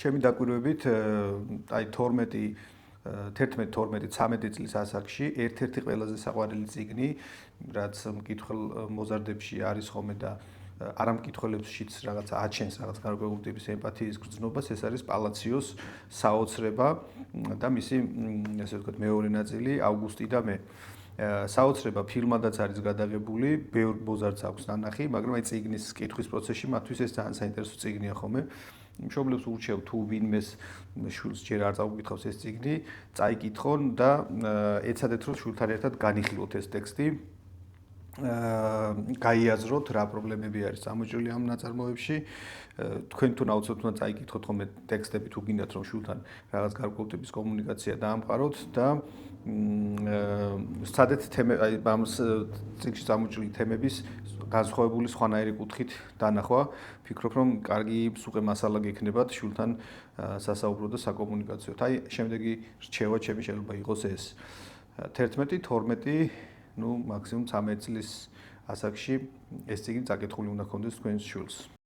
ჩემი დაკვირვებით აი 12 11-12-13 წლის ასაკში ერთ-ერთი ყველაზე საყვარელი წიგნი, რაც მკითხველ მოზარდებში არის ხოლმე და არამკითხველებშიც რაღაც აჩენს რაღაც გარკვეულ ტიპის ემპათიის გრძნობას, ეს არის პალაციოს საოცრება და მისი ესე ვთქვათ მეორე ნაწილი ავგუსტი და მე. საოცრება ფილმადაც არის გადაღებული, ბევრ მოზარდს აქვს ნანახი, მაგრამ აი წიგნის კითხვის პროცესში მათთვის ეს ძალიან საინტერესო წიგნია ხოლმე. მშობლებს ურჩევ თუ ვინმეს შვილს ჯერ არ წაუკითხავს ეს წიგნი, წაიკითხონ და ეცადეთ რომ შვილთან ერთად განიხილოთ ეს ტექსტი. გაიაზროთ რა პრობლემები არის წამოჭრილი ამ ნაწარმოებში. თქვენ თუ აუცილებლად უნდა წაიკითხოთ ხოლმე ტექსტები თუ გინდათ რომ შვილთან რაღაც გარკვეულ ტიპის კომუნიკაცია დაამყაროთ და სცადეთ აი ამ წიგნში წამოჭრილი თემების განსხვავებული სხვანაირი კუთხით დანახვა. ფიქრობ რომ კარგი სუყე მასალა გექნებათ შვილთან სასაუბრო და საკომუნიკაციო. აი შემდეგი რჩევა ჩემი შეიძლება იყოს ეს. 11-12 ნუ მაქსიმუმ 13 წლის ასაკში ეს წიგნი წაკითხული უნდა ქონდეს თქვენს შვილს.